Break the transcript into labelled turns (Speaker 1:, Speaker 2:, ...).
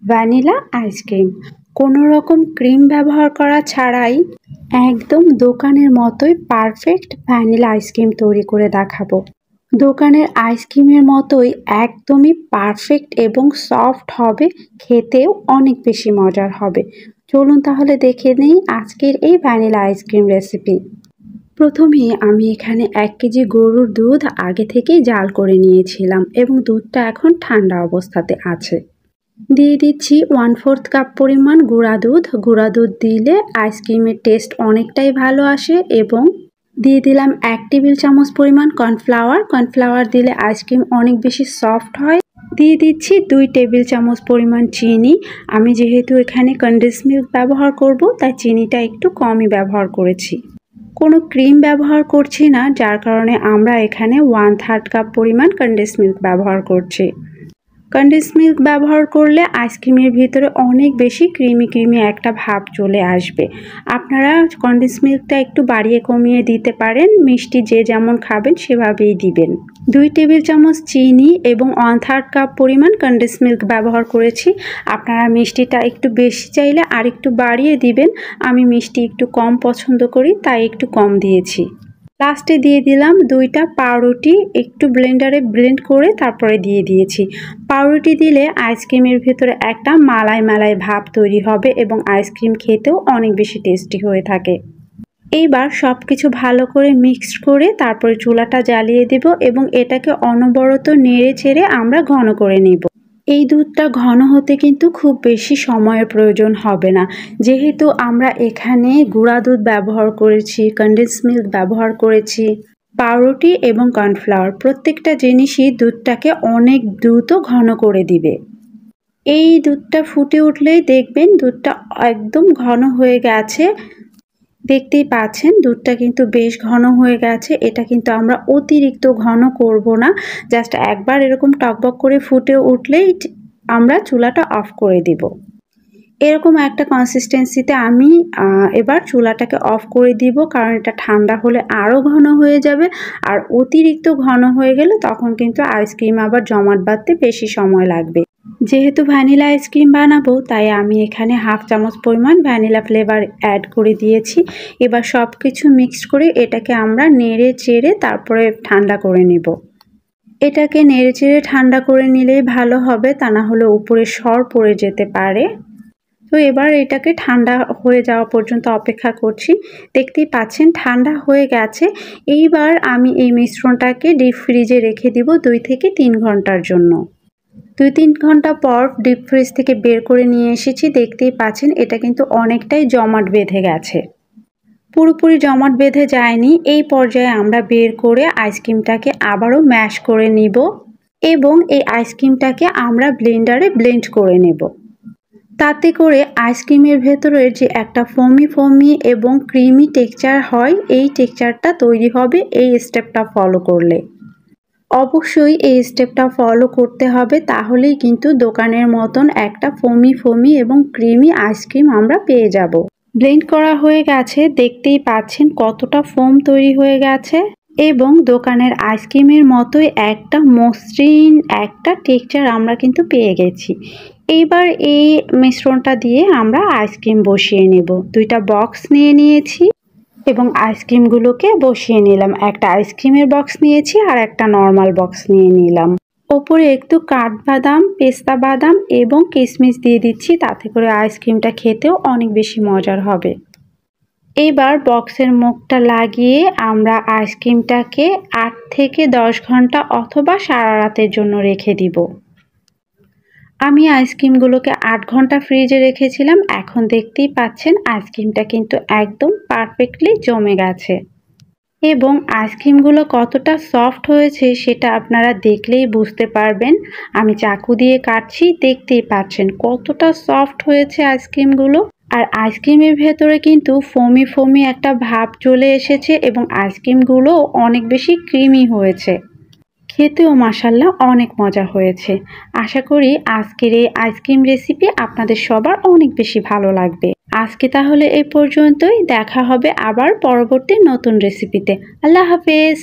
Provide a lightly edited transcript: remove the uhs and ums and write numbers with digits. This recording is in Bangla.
Speaker 1: ভ্যানিলা আইসক্রিম কোনো রকম ক্রিম ব্যবহার করা ছাড়াই একদম দোকানের মতোই পারফেক্ট ভ্যানিলা আইসক্রিম তৈরি করে দেখাবো। দোকানের আইসক্রিমের মতোই একদমই পারফেক্ট এবং সফট হবে, খেতেও অনেক বেশি মজার হবে। চলুন তাহলে দেখে নেই আজকের এই ভ্যানিলা আইসক্রিম রেসিপি। প্রথমে আমি এখানে 1 কেজি গরুর দুধ আগে থেকেই জাল করে নিয়েছিলাম এবং দুধটা এখন ঠান্ডা অবস্থাতে আছে। দিয়ে দিচ্ছি 1/4 কাপ পরিমাণ গুঁড়া দুধ। গুঁড়া দুধ দিলে আইসক্রিমের টেস্ট অনেকটাই ভালো আসে। এবং দিয়ে দিলাম 1 টেবিল চামচ পরিমাণ কর্নফ্লাওয়ার। কর্নফ্লাওয়ার দিলে আইসক্রিম অনেক বেশি সফট হয়। দিয়ে দিচ্ছি 2 টেবিল চামচ পরিমাণ চিনি। আমি যেহেতু এখানে কনডেন্স মিল্ক ব্যবহার করব, তাই চিনিটা একটু কমই ব্যবহার করেছি। কোনো ক্রিম ব্যবহার করছি না, যার কারণে আমরা এখানে 1/3 কাপ পরিমাণ কনডেন্স মিল্ক ব্যবহার করছি। কনডেন্স মিল্ক ব্যবহার করলে আইসক্রিমের ভিতরে অনেক বেশি ক্রিমি একটা ভাব চলে আসবে। আপনারা কনডেন্স মিল্কটা একটু বাড়িয়ে কমিয়ে দিতে পারেন, মিষ্টি যে যেমন খাবেন সেভাবেই দিবেন। 2 টেবিল চামচ চিনি এবং 1/3 কাপ পরিমাণ কনডেন্স মিল্ক ব্যবহার করেছি। আপনারা মিষ্টিটা একটু বেশি চাইলে আর একটু বাড়িয়ে দিবেন। আমি মিষ্টি একটু কম পছন্দ করি, তাই একটু কম দিয়েছি। লাস্টে দিয়ে দিলাম 2টা পাউরুটি, একটু ব্লেন্ডারে ব্লেন্ড করে তারপরে দিয়ে দিয়েছি। পাউরুটি দিলে আইসক্রিমের ভেতরে একটা মালাই ভাব তৈরি হবে এবং আইসক্রিম খেতেও অনেক বেশি টেস্টি হয়ে থাকে। এইবার সব কিছু ভালো করে মিক্সড করে তারপরে চুলাটা জ্বালিয়ে দেব এবং এটাকে অনবরত নেড়ে চেড়ে আমরা ঘন করে নেব। এই দুধটা ঘন হতে কিন্তু খুব বেশি সময়ের প্রয়োজন হবে না, যেহেতু আমরা এখানে গুঁড়া দুধ ব্যবহার করেছি, কনডেন্স মিল্ক ব্যবহার করেছি, পাউরুটি এবং কর্নফ্লাওয়ার, প্রত্যেকটা জিনিসই দুধটাকে অনেক দ্রুত ঘন করে দিবে। এই দুধটা ফুটে উঠলেই দেখবেন দুধটা একদম ঘন হয়ে গেছে। দেখতেই পাচ্ছেন দুধটা কিন্তু বেশ ঘন হয়ে গেছে। এটা কিন্তু আমরা অতিরিক্ত ঘন করব না, জাস্ট একবার এরকম টকবক করে ফুটে উঠলেই আমরা চুলাটা অফ করে দিব। এরকম একটা কনসিস্টেন্সিতে আমি এবার চুলাটাকে অফ করে দিব, কারণ এটা ঠান্ডা হলে আরও ঘন হয়ে যাবে। আর অতিরিক্ত ঘন হয়ে গেলে তখন কিন্তু আইসক্রিম আবার জমাট বাঁধতে বেশি সময় লাগবে। যেহেতু ভ্যানিলা আইসক্রিম বানাবো, তাই আমি এখানে 1/2 চামচ পরিমাণ ভ্যানিলা ফ্লেভার অ্যাড করে দিয়েছি। এবার সব কিছু মিক্সড করে এটাকে আমরা নেড়ে চেড়ে তারপরে ঠান্ডা করে নেব। এটাকে নেড়ে চেড়ে ঠান্ডা করে নিলেই ভালো হবে, তা না হলে উপরে সর পড়ে যেতে পারে। তো এবার এটাকে ঠান্ডা হয়ে যাওয়া পর্যন্ত অপেক্ষা করছি। দেখতেই পাচ্ছেন ঠান্ডা হয়ে গেছে। এইবার আমি এই মিশ্রণটাকে ডিপ ফ্রিজে রেখে দিব 2 থেকে 3 ঘন্টার জন্য। 2-3 ঘন্টা পর ডিপ ফ্রিজ থেকে বের করে নিয়ে এসেছি। দেখতেই পাচ্ছেন এটা কিন্তু অনেকটাই জমাট বেঁধে গেছে, পুরোপুরি জমাট বেঁধে যায়নি। এই পর্যায়ে আমরা বের করে আইসক্রিমটাকে আবারও ম্যাশ করে নিব এবং এই আইসক্রিমটাকে আমরা ব্লেন্ডারে ব্লেন্ড করে নেব। তাতে করে আইসক্রিমের ভেতরের যে একটা ফোমি এবং ক্রিমি টেক্সচার হয়, এই টেক্সচারটা তৈরি হবে এই স্টেপটা ফলো করলে। অবশ্যই এই স্টেপটা ফলো করতে হবে, তাহলেই কিন্তু দোকানের মতন একটা ফোমি এবং ক্রিমি আইসক্রিম আমরা পেয়ে যাব। ব্লেন্ড করা হয়ে গেছে, দেখতেই পাচ্ছেন কতটা ফোম তৈরি হয়ে গেছে এবং দোকানের আইসক্রিমের মতোই একটা মসৃণ একটা টেক্সচার আমরা কিন্তু পেয়ে গেছি। এইবার এই মিশ্রণটা দিয়ে আমরা আইসক্রিম বসিয়ে নেব। 2টা বক্স নিয়ে নিয়েছি এবং আইসক্রিমগুলোকে বসিয়ে নিলাম। একটা আইসক্রিমের বক্স নিয়েছি আর একটা নর্মাল বক্স নিয়ে নিলাম। ওপরে একটু কাঠবাদাম, পেস্তা বাদাম এবং কিশমিশ দিয়ে দিচ্ছি, তাতে করে আইসক্রিমটা খেতেও অনেক বেশি মজার হবে। এবার বক্সের মুখটা লাগিয়ে আমরা আইসক্রিমটাকে 8 থেকে 10 ঘন্টা অথবা সারা রাতের জন্য রেখে দিব। আমি আইসক্রিমগুলোকে 8 ঘন্টা ফ্রিজে রেখেছিলাম। এখন দেখতেই পাচ্ছেন আইসক্রিমটা কিন্তু একদম পারফেক্টলি জমে গেছে এবং আইসক্রিমগুলো কতটা সফট হয়েছে সেটা আপনারা দেখলেই বুঝতে পারবেন। আমি চাকু দিয়ে কাটছি, দেখতেই পাচ্ছেন কতটা সফট হয়েছে আইসক্রিমগুলো। আর আইসক্রিমের ভেতরে কিন্তু ফোমি একটা ভাব চলে এসেছে এবং আইসক্রিমগুলো অনেক বেশি ক্রিমি হয়েছে। খেতেও মাশাআল্লাহ অনেক মজা হয়েছে। আশা করি আজকের এই আইসক্রিম রেসিপি আপনাদের সবার অনেক বেশি ভালো লাগবে। আজকে তাহলে এই পর্যন্তই, দেখা হবে আবার পরবর্তী নতুন রেসিপিতে। আল্লাহ হাফেজ।